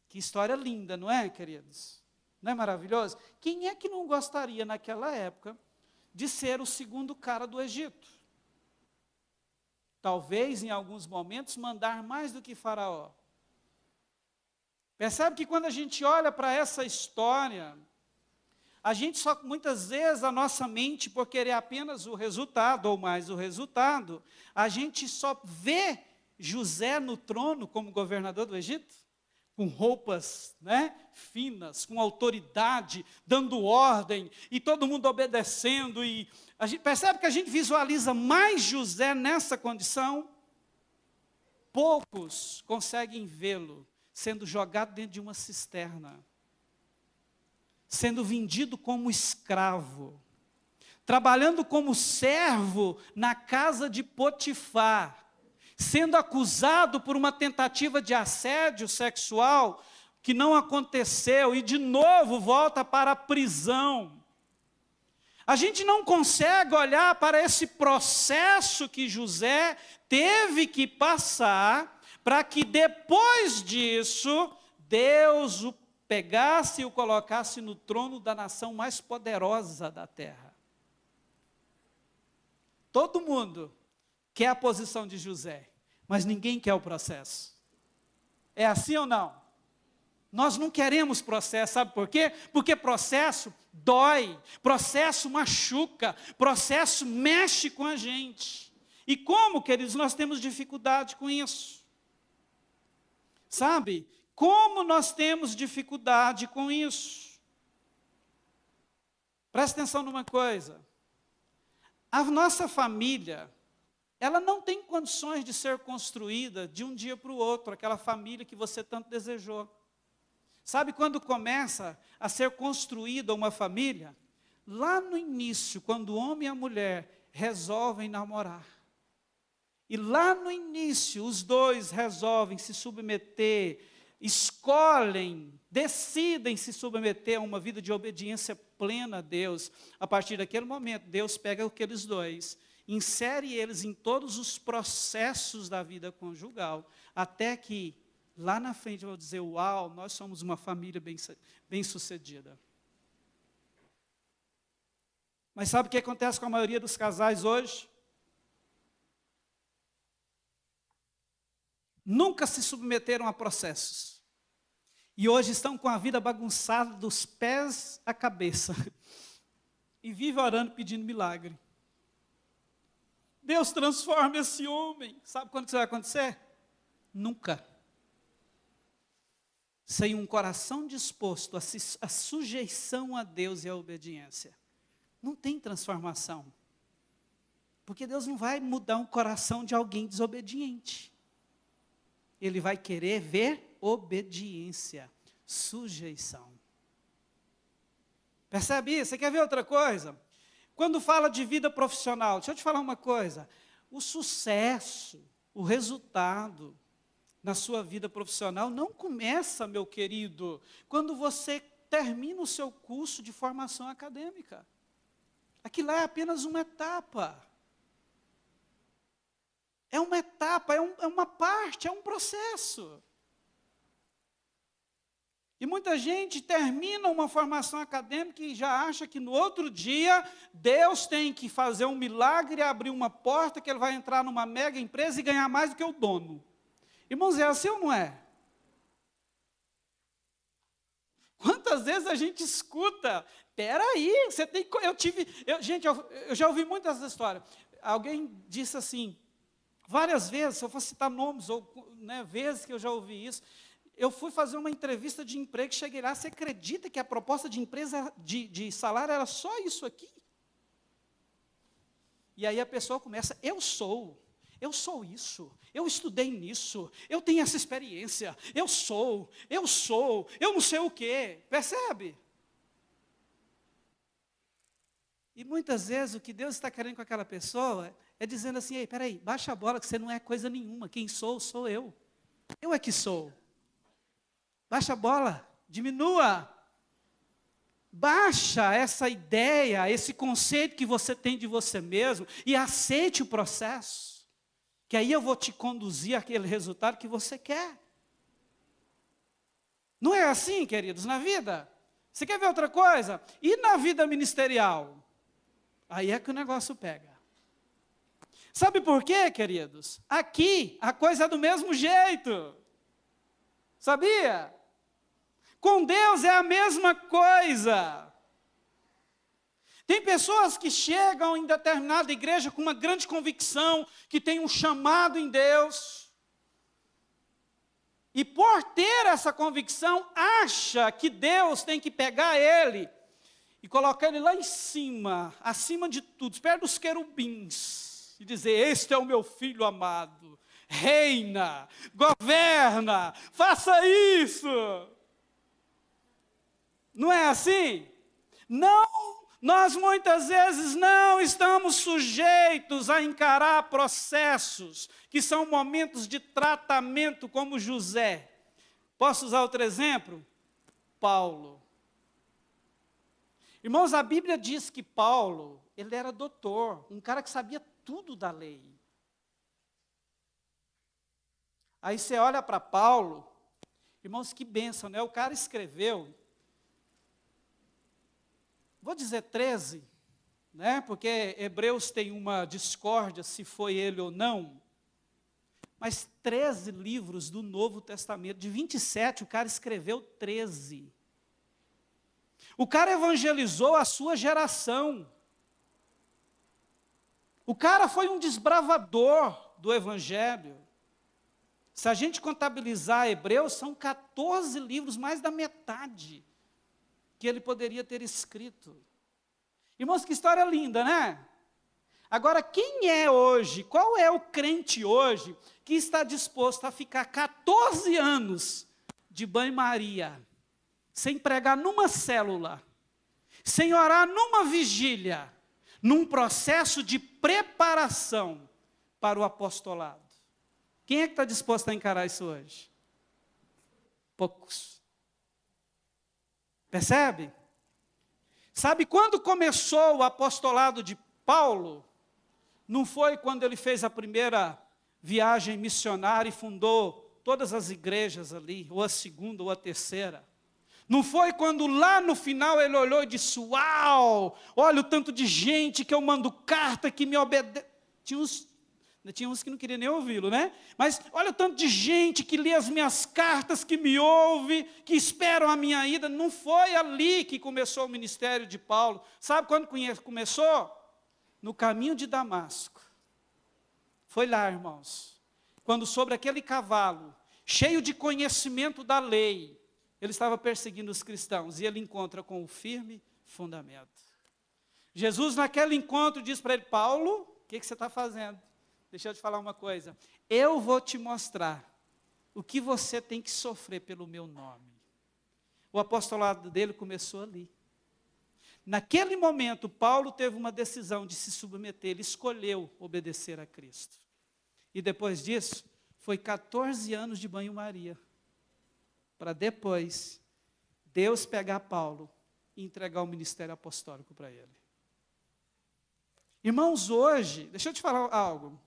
Speaker 1: Que história linda, não é, queridos? Não é maravilhoso? Quem é que não gostaria, naquela época, de ser o segundo cara do Egito? Talvez, em alguns momentos, mandar mais do que Faraó. Percebe que quando a gente olha para essa história, a gente só, muitas vezes, a nossa mente, por querer apenas o resultado, ou mais o resultado, a gente só vê José no trono como governador do Egito, com roupas finas, com autoridade, dando ordem, e todo mundo obedecendo, e a gente percebe que a gente visualiza mais José nessa condição. Poucos conseguem vê-lo sendo jogado dentro de uma cisterna, sendo vendido como escravo, trabalhando como servo na casa de Potifar, sendo acusado por uma tentativa de assédio sexual que não aconteceu e de novo volta para a prisão. A gente não consegue olhar para esse processo que José teve que passar para que depois disso Deus o pegasse e o colocasse no trono da nação mais poderosa da terra. Todo mundo quer a posição de José, mas ninguém quer o processo. É assim ou não? Nós não queremos processo, sabe por quê? Porque processo dói, processo machuca, processo mexe com a gente. E como, queridos, nós temos dificuldade com isso? Sabe? Como nós temos dificuldade com isso? Presta atenção numa coisa. A nossa família, ela não tem condições de ser construída de um dia para o outro, aquela família que você tanto desejou. Sabe quando começa a ser construída uma família? Lá no início, quando o homem e a mulher resolvem namorar. E lá no início, os dois resolvem se submeter, escolhem, decidem se submeter a uma vida de obediência plena a Deus. A partir daquele momento, Deus pega aqueles dois, insere eles em todos os processos da vida conjugal, até que lá na frente eu vou dizer, uau, nós somos uma família bem-sucedida. Mas sabe o que acontece com a maioria dos casais hoje? Nunca se submeteram a processos. E hoje estão com a vida bagunçada dos pés à cabeça. E vive orando pedindo milagre. Deus transforma esse homem. Sabe quando isso vai acontecer? Nunca. Sem um coração disposto à sujeição a Deus e à obediência. não tem transformação. Porque Deus não vai mudar o coração de alguém desobediente. Ele vai querer ver obediência, sujeição. Percebe isso? Você quer ver outra coisa? Quando fala de vida profissional, deixa eu te falar uma coisa. O sucesso, o resultado na sua vida profissional não começa, meu querido, quando você termina o seu curso de formação acadêmica. Aquilo é apenas uma etapa. É uma etapa, é uma parte, é um processo. E muita gente termina uma formação acadêmica e já acha que no outro dia Deus tem que fazer um milagre, abrir uma porta, que ele vai entrar numa mega empresa e ganhar mais do que o dono. Irmãos, é assim ou não é? Quantas vezes a gente escuta, peraí, você tem que... Eu já ouvi muitas histórias. Alguém disse assim, várias vezes, se eu for citar nomes, ou vezes que eu já ouvi isso, eu fui fazer uma entrevista de emprego, cheguei lá, você acredita que a proposta de empresa, de salário era só isso aqui? E aí a pessoa começa, eu sou isso, eu estudei nisso, eu tenho essa experiência, eu não sei o quê, percebe? E muitas vezes o que Deus está querendo com aquela pessoa é dizendo assim, ei, peraí, baixa a bola que você não é coisa nenhuma, quem sou eu é que sou. Baixa a bola, diminua. Baixa essa ideia, esse conceito que você tem de você mesmo e aceite o processo. Que aí eu vou te conduzir àquele resultado que você quer. Não é assim, queridos, na vida? Você quer ver outra coisa? E na vida ministerial? Aí é que o negócio pega. Sabe por quê, queridos? Aqui a coisa é do mesmo jeito. Sabia? Com Deus é a mesma coisa. Tem pessoas que chegam em determinada igreja com uma grande convicção, que tem um chamado em Deus, e por ter essa convicção, acha que Deus tem que pegar ele e colocar ele lá em cima, acima de tudo, perto dos querubins, e dizer, este é o meu filho amado, reina, governa, faça isso. Não é assim? Não, nós muitas vezes não estamos sujeitos a encarar processos que são momentos de tratamento como José. Posso usar outro exemplo? Paulo. Irmãos, a Bíblia diz que Paulo, ele era doutor, um cara que sabia tudo da lei. Aí você olha para Paulo, irmãos, que bênção, né? O cara escreveu, vou dizer 13, né? Porque Hebreus tem uma discórdia se foi ele ou não, mas 13 livros do Novo Testamento, de 27, o cara escreveu 13. O cara evangelizou a sua geração. O cara foi um desbravador do evangelho. Se a gente contabilizar Hebreus, são 14 livros, mais da metade, que ele poderia ter escrito. Irmãos, que história linda, né? Agora, quem é hoje, qual é o crente hoje, que está disposto a ficar 14 anos de banho-maria, sem pregar numa célula, sem orar numa vigília, num processo de preparação para o apostolado? Quem é que está disposto a encarar isso hoje? Poucos. Percebe? Sabe quando começou o apostolado de Paulo? Não foi quando ele fez a primeira viagem missionária e fundou todas as igrejas ali, ou a segunda, ou a terceira. Não foi quando lá no final ele olhou e disse, uau, olha o tanto de gente que eu mando carta, que me obedece. Tinha uns que não queriam nem ouvi-lo, né? Mas olha o tanto de gente que lê as minhas cartas, que me ouve, que esperam a minha ida. Não foi ali que começou o ministério de Paulo. Sabe quando começou? No caminho de Damasco. Foi lá, irmãos. Quando sobre aquele cavalo, cheio de conhecimento da lei, ele estava perseguindo os cristãos. E ele encontra com um firme fundamento. Jesus, naquele encontro, diz para ele: Paulo, o que você está fazendo? Deixa eu te falar uma coisa. Eu vou te mostrar o que você tem que sofrer pelo meu nome. O apostolado dele começou ali. Naquele momento, Paulo teve uma decisão de se submeter, ele escolheu obedecer a Cristo. E depois disso, foi 14 anos de banho-maria, para depois, Deus pegar Paulo e entregar o ministério apostólico para ele. Irmãos, hoje, deixa eu te falar algo.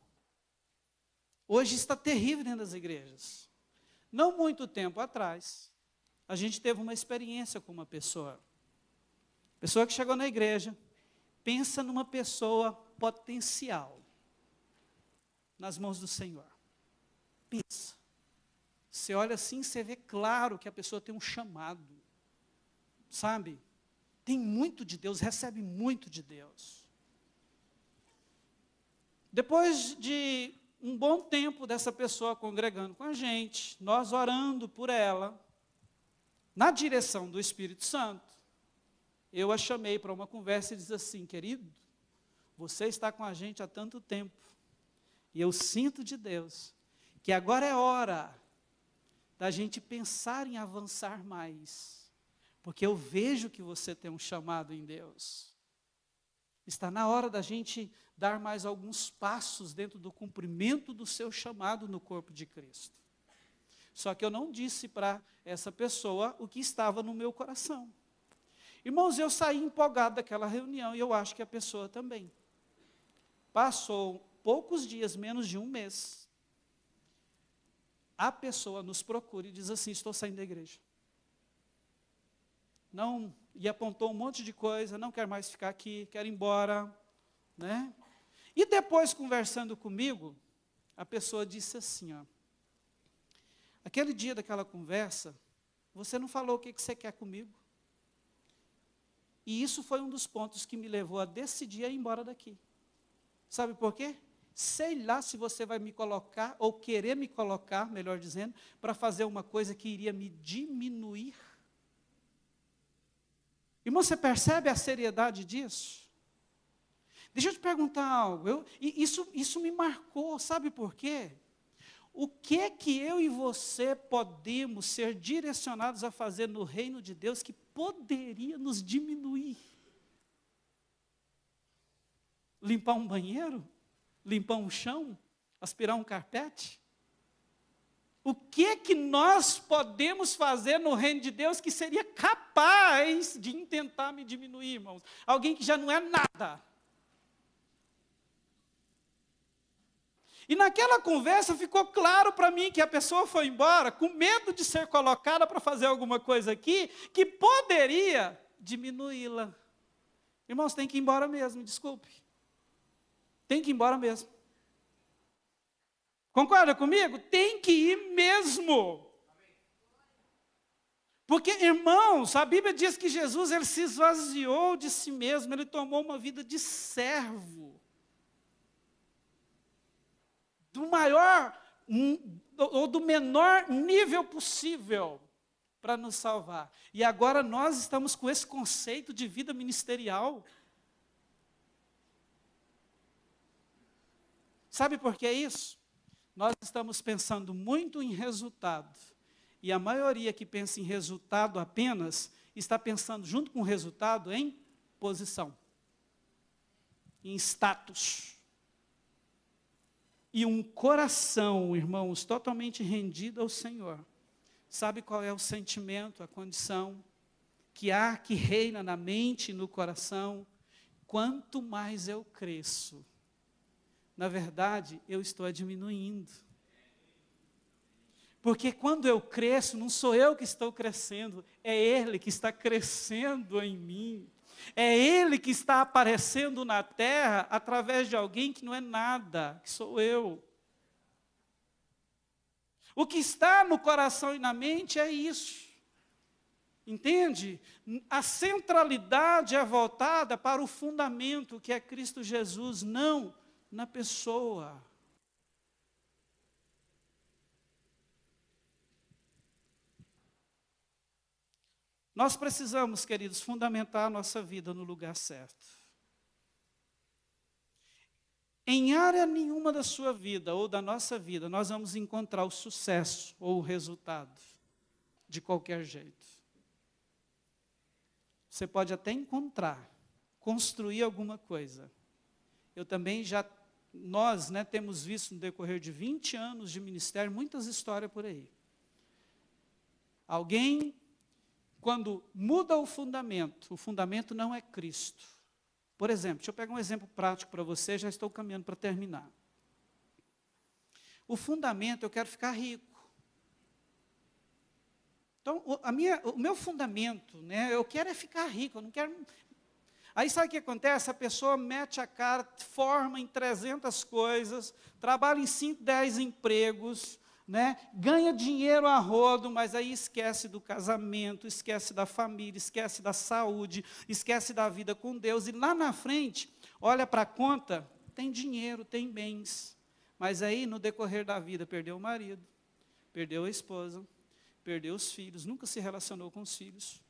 Speaker 1: Hoje está terrível dentro das igrejas. Não muito tempo atrás, a gente teve uma experiência com uma pessoa que chegou na igreja, pensa numa pessoa potencial, nas mãos do Senhor. Pensa. Você olha assim, você vê claro que a pessoa tem um chamado, sabe? Tem muito de Deus, recebe muito de Deus. Depois de um bom tempo dessa pessoa congregando com a gente, nós orando por ela, na direção do Espírito Santo, eu a chamei para uma conversa e disse assim: querido, você está com a gente há tanto tempo, e eu sinto de Deus, que agora é hora da gente pensar em avançar mais, porque eu vejo que você tem um chamado em Deus. Está na hora da gente dar mais alguns passos dentro do cumprimento do seu chamado no corpo de Cristo. Só que eu não disse para essa pessoa o que estava no meu coração. Irmãos, eu saí empolgado daquela reunião e eu acho que a pessoa também. Passou poucos dias, menos de um mês, a pessoa nos procura e diz assim: estou saindo da igreja. Não, e apontou um monte de coisa, não quero mais ficar aqui, quero ir embora, né? E depois, conversando comigo, a pessoa disse assim, ó: aquele dia daquela conversa, você não falou o que você quer comigo. E isso foi um dos pontos que me levou a decidir a ir embora daqui. Sabe por quê? Sei lá se você vai me colocar, ou querer me colocar, melhor dizendo, para fazer uma coisa que iria me diminuir. Irmão, você percebe a seriedade disso? Deixa eu te perguntar algo. Isso me marcou, sabe por quê? O que eu e você podemos ser direcionados a fazer no reino de Deus que poderia nos diminuir? Limpar um banheiro? Limpar um chão? Aspirar um carpete? O que nós podemos fazer no reino de Deus que seria capaz de tentar me diminuir, irmãos? Alguém que já não é nada. E naquela conversa ficou claro para mim que a pessoa foi embora com medo de ser colocada para fazer alguma coisa aqui que poderia diminuí-la. Irmãos, tem que ir embora mesmo, desculpe. Tem que ir embora mesmo. Concorda comigo? Tem que ir mesmo. Porque, irmãos, a Bíblia diz que Jesus ele se esvaziou de si mesmo, ele tomou uma vida de servo. Do maior ou do menor nível possível para nos salvar. E agora nós estamos com esse conceito de vida ministerial. Sabe por que é isso? Nós estamos pensando muito em resultado. E a maioria que pensa em resultado apenas, está pensando junto com o resultado em posição, em status. E um coração, irmãos, totalmente rendido ao Senhor. Sabe qual é o sentimento, a condição que reina na mente e no coração? Quanto mais eu cresço, na verdade, eu estou diminuindo. Porque quando eu cresço, não sou eu que estou crescendo, é Ele que está crescendo em mim. É Ele que está aparecendo na terra através de alguém que não é nada, que sou eu. O que está no coração e na mente é isso. Entende? A centralidade é voltada para o fundamento que é Cristo Jesus, não na pessoa. Nós precisamos, queridos, fundamentar a nossa vida no lugar certo. em área nenhuma da sua vida ou da nossa vida, nós vamos encontrar o sucesso ou o resultado de qualquer jeito. Você pode até encontrar, construir alguma coisa. Nós temos visto no decorrer de 20 anos de ministério, muitas histórias por aí. Alguém, quando muda o fundamento não é Cristo. Por exemplo, deixa eu pegar um exemplo prático para você, já estou caminhando para terminar. O fundamento, eu quero ficar rico. Então, o meu fundamento, eu quero é ficar rico, eu não quero... Aí sabe o que acontece? A pessoa mete a cara, forma em 300 coisas, trabalha em 5, 10 empregos, ganha dinheiro a rodo, mas aí esquece do casamento, esquece da família, esquece da saúde, esquece da vida com Deus, e lá na frente, olha para a conta, tem dinheiro, tem bens, mas aí no decorrer da vida perdeu o marido, perdeu a esposa, perdeu os filhos, nunca se relacionou com os filhos,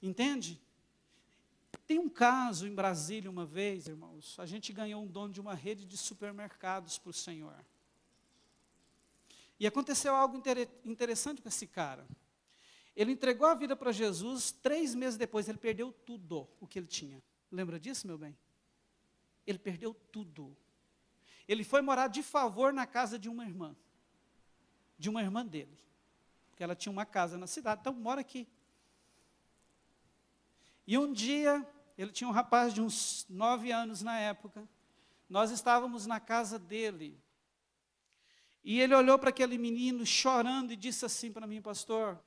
Speaker 1: entende? Tem um caso em Brasília uma vez, irmãos, a gente ganhou um dono de uma rede de supermercados para o Senhor. E aconteceu algo interessante com esse cara. Ele entregou a vida para Jesus, 3 meses depois ele perdeu tudo o que ele tinha. Lembra disso, meu bem? Ele perdeu tudo. Ele foi morar de favor na casa de uma irmã dele. Porque ela tinha uma casa na cidade, então mora aqui. E um dia, ele tinha um rapaz de uns 9 anos na época, nós estávamos na casa dele, e ele olhou para aquele menino chorando e disse assim para mim: pastor,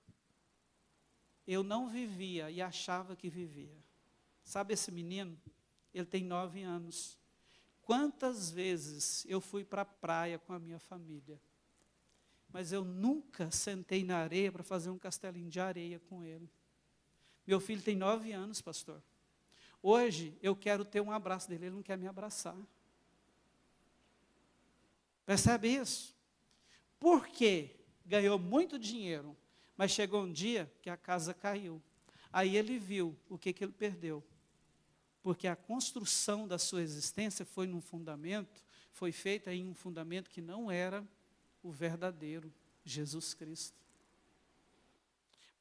Speaker 1: eu não vivia e achava que vivia. Sabe esse menino? Ele tem 9 anos. Quantas vezes eu fui para a praia com a minha família, mas eu nunca sentei na areia para fazer um castelinho de areia com ele. Meu filho tem 9 anos, pastor. Hoje eu quero ter um abraço dele, ele não quer me abraçar. Percebe isso? Porque ganhou muito dinheiro, mas chegou um dia que a casa caiu. Aí ele viu o que ele perdeu. Porque a construção da sua existência foi feita em um fundamento que não era o verdadeiro, Jesus Cristo.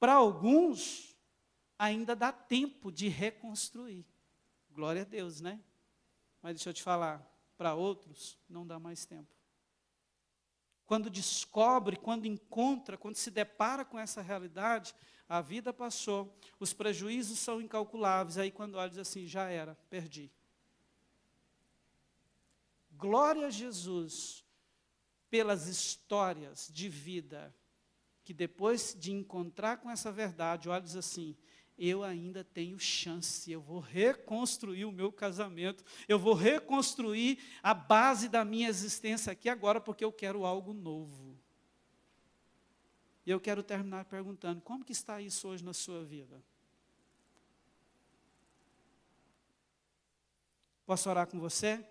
Speaker 1: Para alguns, ainda dá tempo de reconstruir. Glória a Deus, né? Mas deixa eu te falar, para outros, não dá mais tempo. Quando descobre, quando encontra, quando se depara com essa realidade, a vida passou, os prejuízos são incalculáveis, aí quando olha diz assim, já era, perdi. Glória a Jesus pelas histórias de vida, que depois de encontrar com essa verdade, olha diz assim, eu ainda tenho chance, eu vou reconstruir o meu casamento, eu vou reconstruir a base da minha existência aqui agora, porque eu quero algo novo. E eu quero terminar perguntando, como que está isso hoje na sua vida? Posso orar com você?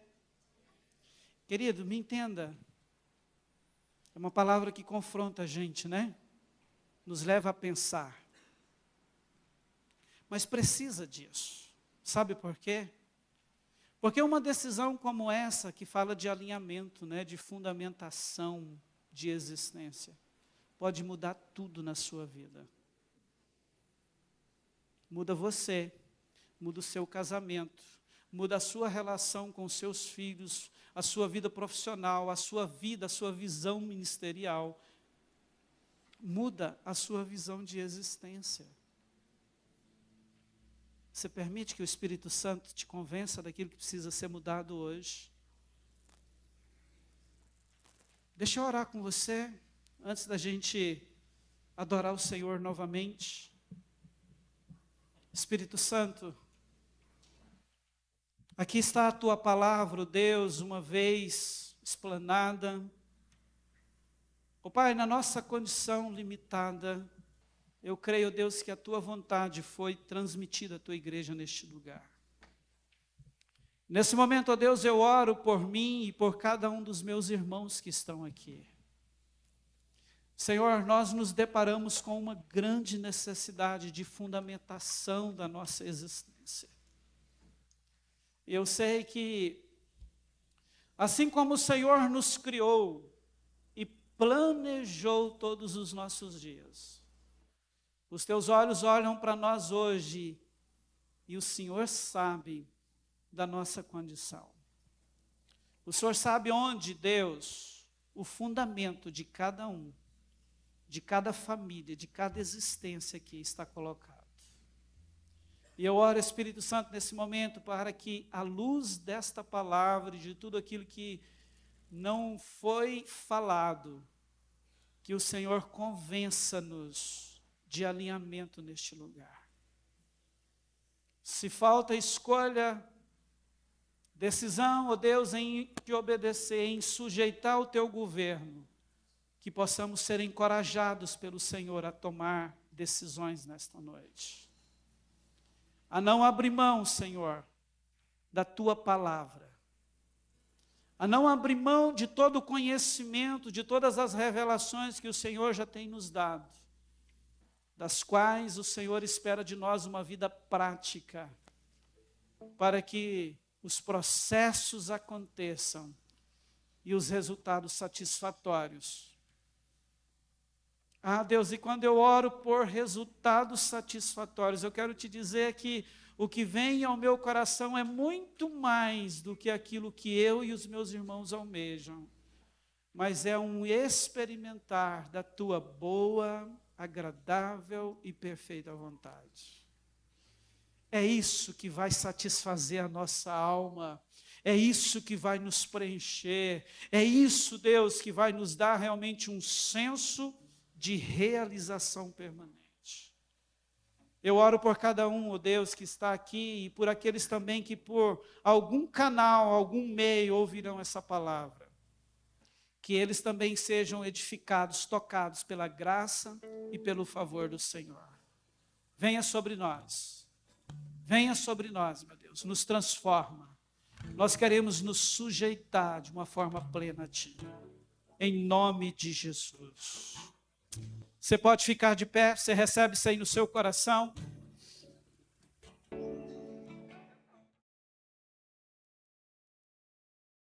Speaker 1: Querido, me entenda, é uma palavra que confronta a gente, Nos leva a pensar. Mas precisa disso. Sabe por quê? Porque uma decisão como essa, que fala de alinhamento, de fundamentação de existência, pode mudar tudo na sua vida. Muda você, muda o seu casamento, muda a sua relação com os seus filhos, a sua vida profissional, a sua vida, a sua visão ministerial. Muda a sua visão de existência. Você permite que o Espírito Santo te convença daquilo que precisa ser mudado hoje? Deixa eu orar com você, antes da gente adorar o Senhor novamente. Espírito Santo, aqui está a Tua palavra, ó Deus, uma vez explanada. Ó Pai, na nossa condição limitada, eu creio, Deus, que a Tua vontade foi transmitida à Tua igreja neste lugar. Nesse momento, ó Deus, eu oro por mim e por cada um dos meus irmãos que estão aqui. Senhor, nós nos deparamos com uma grande necessidade de fundamentação da nossa existência. Eu sei que Assim como o Senhor nos criou e planejou todos os nossos dias. Os teus olhos olham para nós hoje e o Senhor sabe da nossa condição. O Senhor sabe onde, Deus, o fundamento de cada um, de cada família, de cada existência que está colocado. E eu oro, Espírito Santo, nesse momento, para que, à luz desta palavra e de tudo aquilo que não foi falado, que o Senhor convença-nos de alinhamento neste lugar. Se falta escolha, decisão, ó Deus, em te obedecer, em sujeitar o teu governo, que possamos ser encorajados pelo Senhor a tomar decisões nesta noite. A não abrir mão, Senhor, da tua palavra. A não abrir mão de todo o conhecimento, de todas as revelações que o Senhor já tem nos dado, das quais o Senhor espera de nós uma vida prática, para que os processos aconteçam e os resultados satisfatórios. Ah, Deus, e quando eu oro por resultados satisfatórios, eu quero te dizer que o que vem ao meu coração é muito mais do que aquilo que eu e os meus irmãos almejam, mas é um experimentar da tua boa, agradável e perfeita vontade. É isso que vai satisfazer a nossa alma, é isso que vai nos preencher, é isso, Deus, que vai nos dar realmente um senso de realização permanente. Eu oro por cada um, ó Deus, que está aqui, e por aqueles também que por algum canal, algum meio ouvirão essa palavra. Que eles também sejam edificados, tocados pela graça e pelo favor do Senhor. Venha sobre nós, meu Deus, nos transforma. Nós queremos nos sujeitar de uma forma plena a Ti, em nome de Jesus. Você pode ficar de pé, você recebe isso aí no seu coração.